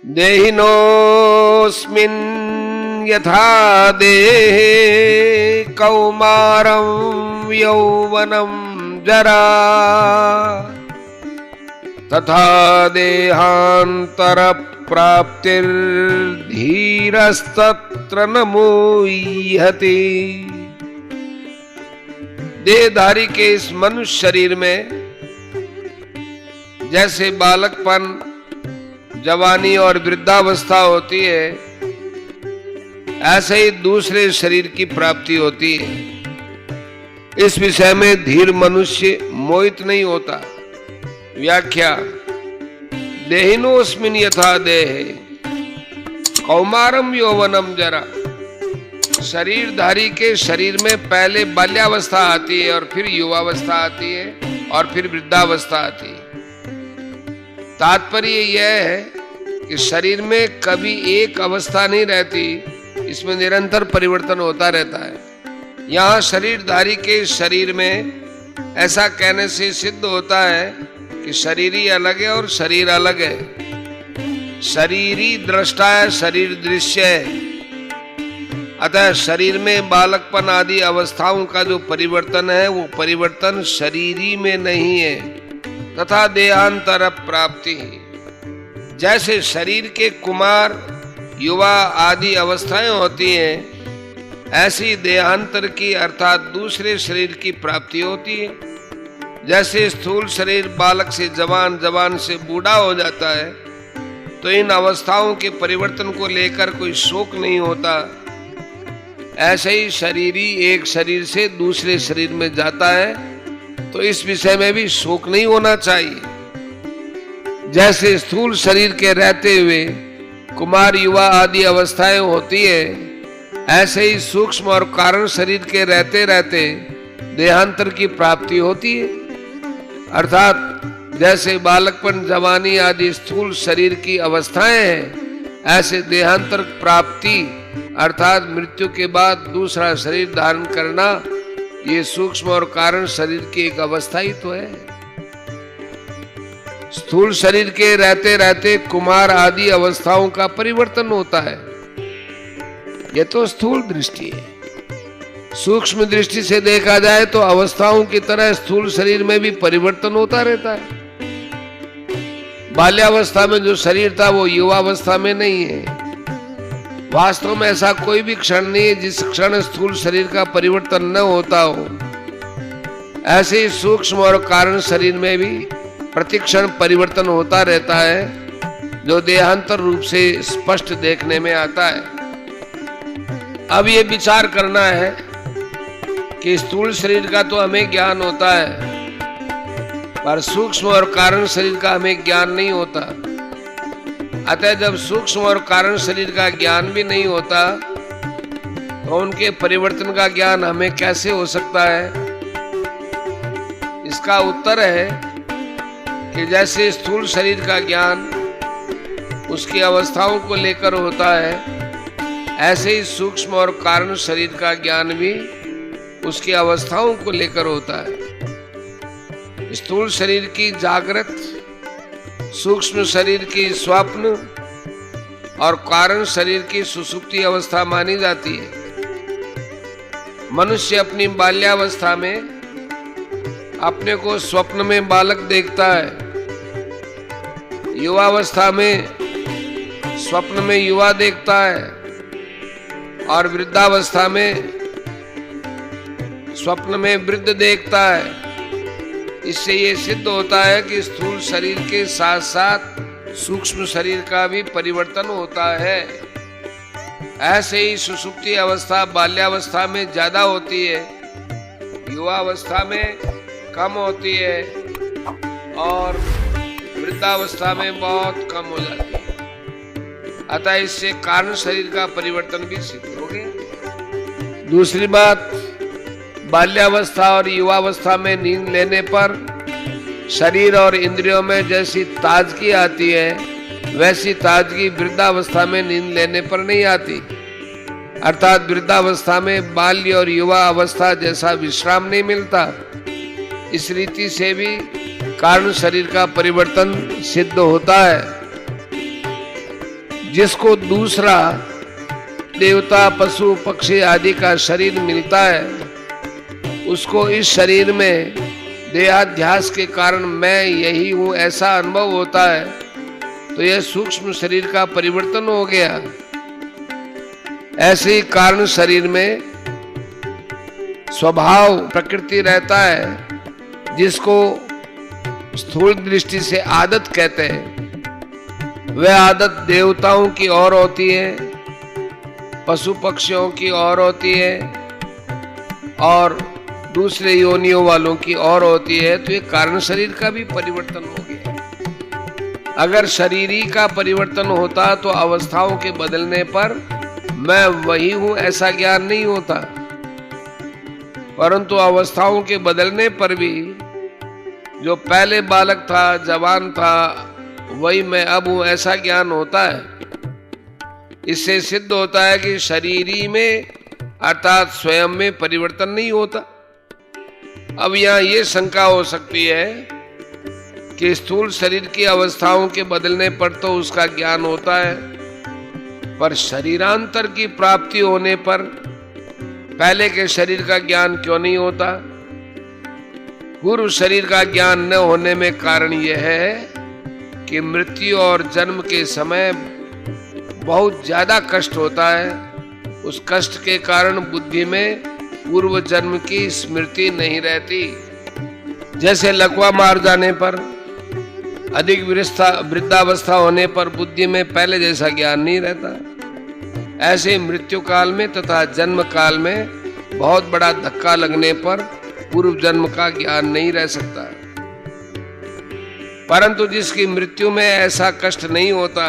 देहिनोऽस्मिन् यथा देहे कौमारं यौवनं जरा तथा देहांतर प्राप्तिर्धीरस्तत्र न मुह्यति। देहधारी के इस मनुष्य शरीर में जैसे बालकपन, जवानी और वृद्धावस्था होती है, ऐसे ही दूसरे शरीर की प्राप्ति होती है। इस विषय में धीर मनुष्य मोहित नहीं होता। व्याख्या: देहिनोऽस्मिन् यथा देहे कौमारम यौवनम जरा। शरीरधारी के शरीर में पहले बाल्यावस्था आती है और फिर युवावस्था आती है और फिर वृद्धावस्था आती है। तात्पर्य यह है कि शरीर में कभी एक अवस्था नहीं रहती, इसमें निरंतर परिवर्तन होता रहता है। यहाँ शरीरधारी के शरीर में ऐसा कहने से सिद्ध होता है कि शरीर ही अलग है और शरीर अलग है। शरीरी दृष्टा है, शरीर दृश्य है। अतः शरीर में बालकपन आदि अवस्थाओं का जो परिवर्तन है वो परिवर्तन शरीरी में नहीं है। तथा देहांतर प्राप्ति, जैसे शरीर के कुमार, युवा आदि अवस्थाएं होती हैं, ऐसी देहांतर की अर्थात दूसरे शरीर की प्राप्ति होती है। जैसे स्थूल शरीर बालक से जवान, जवान से बूढ़ा हो जाता है, तो इन अवस्थाओं के परिवर्तन को लेकर कोई शोक नहीं होता। ऐसे ही शरीरी एक शरीर से दूसरे शरीर में जाता है, तो इस विषय में भी शोक नहीं होना चाहिए। जैसे स्थूल शरीर के रहते हुए कुमार, युवा आदि अवस्थाएं होती है, ऐसे ही सूक्ष्म और कारण शरीर के रहते रहते देहांतर की प्राप्ति होती है। अर्थात जैसे बालकपन, जवानी आदि स्थूल शरीर की अवस्थाएं हैं, ऐसे देहांतर प्राप्ति अर्थात मृत्यु के बाद दूसरा शरीर धारण करना, ये सूक्ष्म और कारण शरीर की एक अवस्था ही तो है। स्थूल शरीर के रहते रहते कुमार आदि अवस्थाओं का परिवर्तन होता है। यह तो स्थूल दृष्टि है। सूक्ष्म दृष्टि से देखा जाए तो अवस्थाओं की तरह स्थूल शरीर में भी परिवर्तन होता रहता है। बाल्यावस्था में जो शरीर था वो युवावस्था में नहीं है। वास्तव में ऐसा कोई भी क्षण नहीं है जिस क्षण स्थूल शरीर का परिवर्तन न होता हो। ऐसे ही सूक्ष्म और कारण शरीर में भी प्रतिक्षण परिवर्तन होता रहता है, जो देहांतर रूप से स्पष्ट देखने में आता है। अब ये विचार करना है कि स्थूल शरीर का तो हमें ज्ञान होता है, पर सूक्ष्म और कारण शरीर का हमें ज्ञान नहीं होता। अतः जब सूक्ष्म और कारण शरीर का ज्ञान भी नहीं होता, तो उनके परिवर्तन का ज्ञान हमें कैसे हो सकता है? इसका उत्तर है कि जैसे स्थूल शरीर का ज्ञान उसकी अवस्थाओं को लेकर होता है, ऐसे ही सूक्ष्म और कारण शरीर का ज्ञान भी उसकी अवस्थाओं को लेकर होता है। स्थूल शरीर की जागृत, सूक्ष्म शरीर की स्वप्न और कारण शरीर की सुषुप्ति अवस्था मानी जाती है। मनुष्य अपनी बाल्यावस्था में अपने को स्वप्न में बालक देखता है, युवावस्था में स्वप्न में युवा देखता है और वृद्धावस्था में स्वप्न में वृद्ध देखता है। इससे ये सिद्ध होता है कि स्थूल शरीर के साथ साथ सूक्ष्म शरीर का भी परिवर्तन होता है। ऐसे ही सुषुप्ति अवस्था बाल्यावस्था में ज्यादा होती है, युवावस्था में कम होती है और वृद्धावस्था में बहुत कम हो जाती है। अतः इससे कारण शरीर का परिवर्तन भी सिद्ध हो गया। दूसरी बात, बाल्यावस्था और युवावस्था में नींद लेने पर शरीर और इंद्रियों में जैसी ताजगी आती है, वैसी ताजगी वृद्धावस्था में नींद लेने पर नहीं आती। अर्थात वृद्धावस्था में बाल्य और युवा अवस्था जैसा विश्राम नहीं मिलता। इस रीति से भी कारण शरीर का परिवर्तन सिद्ध होता है। जिसको दूसरा देवता, पशु, पक्षी आदि का शरीर मिलता है, उसको इस शरीर में देहाध्यास के कारण मैं यही हूं ऐसा अनुभव होता है, तो यह सूक्ष्म शरीर का परिवर्तन हो गया। ऐसे ही कारण शरीर में स्वभाव प्रकृति रहता है, जिसको स्थूल दृष्टि से आदत कहते हैं। वह आदत देवताओं की ओर होती है, पशु पक्षियों की ओर होती है और दूसरे योनियों वालों की ओर होती है। तो ये कारण शरीर का भी परिवर्तन हो गया। अगर शरीरी का परिवर्तन होता तो अवस्थाओं के बदलने पर मैं वही हूं ऐसा ज्ञान नहीं होता, परंतु अवस्थाओं के बदलने पर भी जो पहले बालक था, जवान था, वही मैं अब हूं ऐसा ज्ञान होता है। इससे सिद्ध होता है कि शरीरी में अर्थात स्वयं में परिवर्तन नहीं होता। अब यहाँ ये शंका हो सकती है कि स्थूल शरीर की अवस्थाओं के बदलने पर तो उसका ज्ञान होता है, पर शरीरांतर की प्राप्ति होने पर पहले के शरीर का ज्ञान क्यों नहीं होता? पूर्व शरीर का ज्ञान न होने में कारण यह है कि मृत्यु और जन्म के समय बहुत ज्यादा कष्ट होता है। उस कष्ट के कारण बुद्धि में पूर्व जन्म की स्मृति नहीं रहती। जैसे लकवा मार जाने पर, अधिक वृद्धावस्था होने पर बुद्धि में पहले जैसा ज्ञान नहीं रहता, ऐसे मृत्यु काल में तथा जन्म काल में बहुत बड़ा धक्का लगने पर पूर्व जन्म का ज्ञान नहीं रह सकता। परंतु जिसकी मृत्यु में ऐसा कष्ट नहीं होता,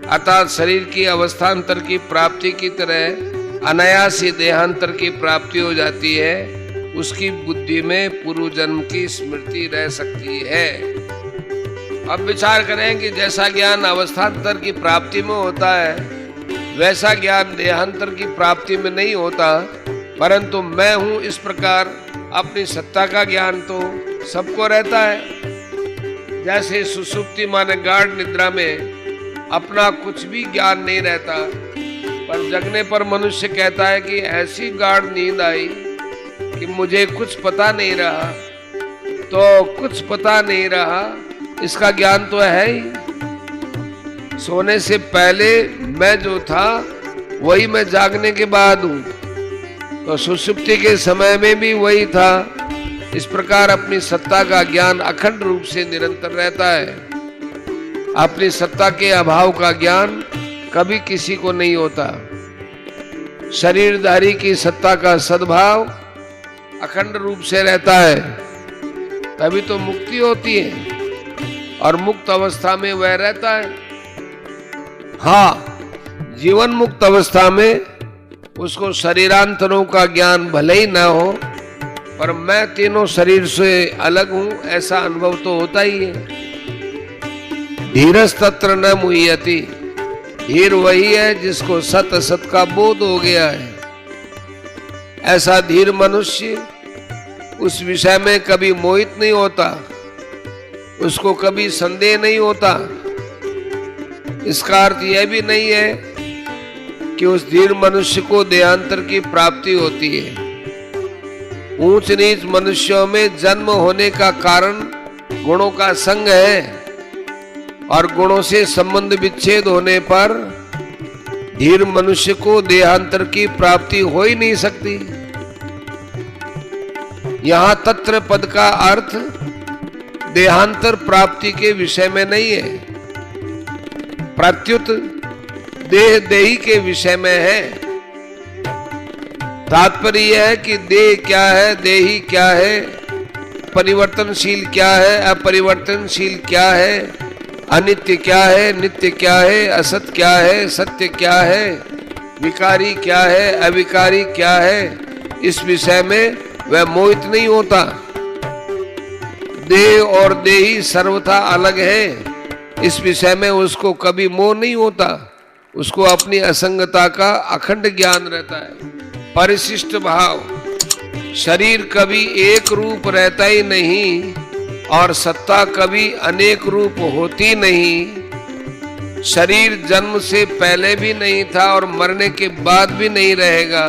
अर्थात शरीर की अवस्थांतर की प्राप्ति की तरह अनायास ही देहांतर की प्राप्ति हो जाती है, उसकी बुद्धि में पूर्व जन्म की स्मृति रह सकती है। अब विचार करें कि जैसा ज्ञान अवस्थांतर की प्राप्ति में होता है, वैसा ज्ञान देहांतर की प्राप्ति में नहीं होता, परंतु मैं हूं इस प्रकार अपनी सत्ता का ज्ञान तो सबको रहता है। जैसे सुषुप्ति माने गाढ़ निद्रा में अपना कुछ भी ज्ञान नहीं रहता, पर जगने पर मनुष्य कहता है कि ऐसी गाढ़ नींद आई कि मुझे कुछ पता नहीं रहा। तो कुछ पता नहीं रहा, इसका ज्ञान तो है ही। सोने से पहले मैं जो था वही मैं जागने के बाद हूं, तो सुषुप्ति के समय में भी वही था। इस प्रकार अपनी सत्ता का ज्ञान अखंड रूप से निरंतर रहता है। अपनी सत्ता के अभाव का ज्ञान कभी किसी को नहीं होता। शरीरधारी की सत्ता का सद्भाव अखंड रूप से रहता है, तभी तो मुक्ति होती है और मुक्त अवस्था में वह रहता है। हाँ, जीवन मुक्त अवस्था में उसको शरीरांतरों का ज्ञान भले ही ना हो, पर मैं तीनों शरीर से अलग हूं ऐसा अनुभव तो होता ही है। धीरस तत्र न मुह्यति, धीर वही है जिसको सत असत का बोध हो गया है। ऐसा धीर मनुष्य उस विषय में कभी मोहित नहीं होता, उसको कभी संदेह नहीं होता। इसका अर्थ यह भी नहीं है कि उस धीर मनुष्य को देहांतर की प्राप्ति होती है। ऊंच नीच मनुष्यों में जन्म होने का कारण गुणों का संग है, और गुणों से संबंध विच्छेद होने पर धीर मनुष्य को देहांतर की प्राप्ति हो ही नहीं सकती। यहां तत्र पद का अर्थ देहांतर प्राप्ति के विषय में नहीं है, प्रत्युत देह देही के विषय में है। तात्पर्य यह है कि देह क्या है, देही क्या है, परिवर्तनशील क्या है, अपरिवर्तनशील क्या है, अनित्य क्या है, नित्य क्या है, असत क्या है, सत्य क्या है, विकारी क्या है, अविकारी क्या है, इस विषय में वह मोहित नहीं होता। देह और देही सर्वथा अलग है, इस विषय में उसको कभी मोह नहीं होता। उसको अपनी असंगता का अखंड ज्ञान रहता है। परिशिष्ट भाव, शरीर कभी एक रूप रहता ही नहीं और सत्ता कभी अनेक रूप होती नहीं। शरीर जन्म से पहले भी नहीं था और मरने के बाद भी नहीं रहेगा,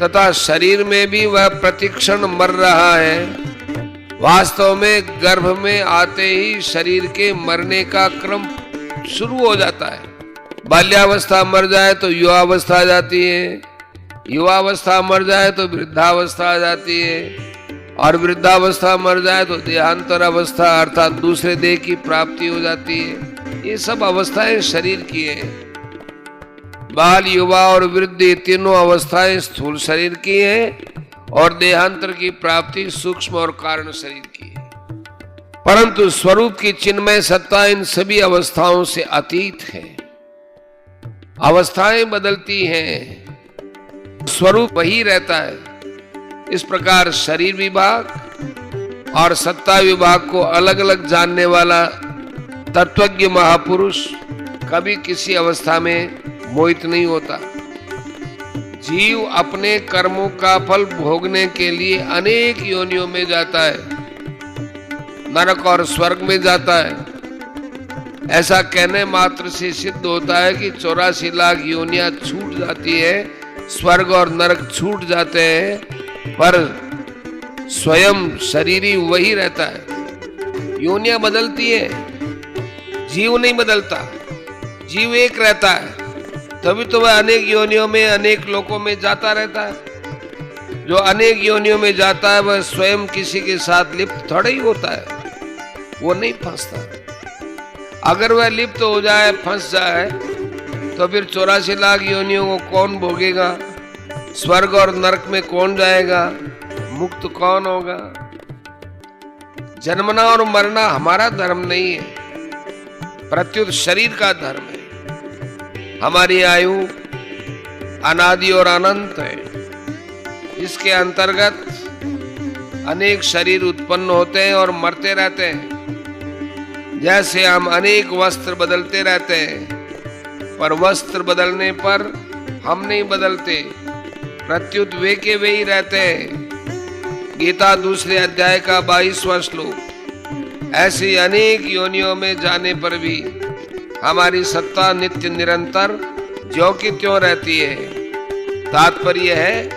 तथा शरीर में भी वह प्रतिक्षण मर रहा है। वास्तव में गर्भ में आते ही शरीर के मरने का क्रम शुरू हो जाता है। बाल्यावस्था मर जाए तो युवावस्था आ जाती है, युवावस्था मर जाए तो वृद्धावस्था आ जाती है, और वृद्धावस्था मर जाए तो देहांतर अवस्था अर्थात दूसरे देह की प्राप्ति हो जाती है। ये सब अवस्थाएं शरीर की हैं। बाल, युवा और वृद्ध ये तीनों अवस्थाएं स्थूल शरीर की हैं और देहांतर की प्राप्ति सूक्ष्म और कारण शरीर की है। परंतु स्वरूप की चिन्मय सत्ता इन सभी अवस्थाओं से अतीत है। अवस्थाएं बदलती हैं, स्वरूप वही रहता है। इस प्रकार शरीर विभाग और सत्ता विभाग को अलग अलग जानने वाला तत्वज्ञ महापुरुष कभी किसी अवस्था में मोहित नहीं होता। जीव अपने कर्मों का फल भोगने के लिए अनेक योनियों में जाता है, नरक और स्वर्ग में जाता है। ऐसा कहने मात्र से सिद्ध होता है कि 84 लाख योनियां छूट जाती है, स्वर्ग और नरक छूट जाते हैं, पर स्वयं शरीर ही वही रहता है। योनियां बदलती है, जीव नहीं बदलता, जीव एक रहता है। तभी तो वह अनेक योनियों में अनेक लोकों में जाता रहता है। जो अनेक योनियों में जाता है वह स्वयं किसी के साथ लिप्त थोड़ा ही होता है, वो नहीं फंसता। अगर वह लिप्त हो जाए, फंस जाए, तो फिर 84 लाख योनियों को कौन भोगेगा? स्वर्ग और नरक में कौन जाएगा? मुक्त कौन होगा? जन्मना और मरना हमारा धर्म नहीं है, प्रत्युत शरीर का धर्म है। हमारी आयु अनादि और अनंत है, इसके अंतर्गत अनेक शरीर उत्पन्न होते हैं और मरते रहते हैं। जैसे हम अनेक वस्त्र बदलते रहते हैं, पर वस्त्र बदलने पर हम नहीं बदलते, प्रत्युत वे के वे ही रहते हैं। गीता दूसरे अध्याय का 22वां श्लोक। ऐसी अनेक योनियों में जाने पर भी हमारी सत्ता नित्य निरंतर ज्यों की त्यों रहती है। तात्पर्य है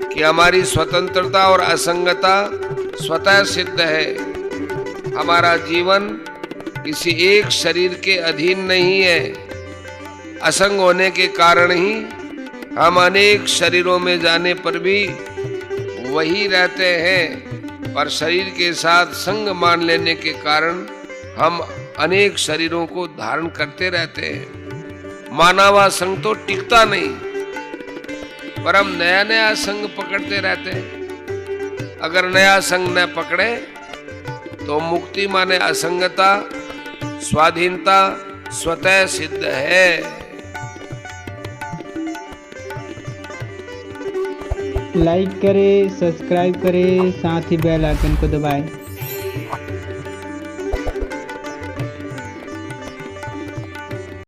कि हमारी स्वतंत्रता और असंगता स्वतः सिद्ध है। हमारा जीवन किसी एक शरीर के अधीन नहीं है। असंग होने के कारण ही हम अनेक शरीरों में जाने पर भी वही रहते हैं, पर शरीर के साथ संग मान लेने के कारण हम अनेक शरीरों को धारण करते रहते हैं। मानवा संग तो टिकता नहीं, पर हम नया नया संग पकड़ते रहते हैं। अगर नया संग न पकड़े तो मुक्ति माने असंगता, स्वाधीनता स्वतः सिद्ध है। लाइक करें, सब्सक्राइब करें, साथ ही बेल आइकन को दबाएं।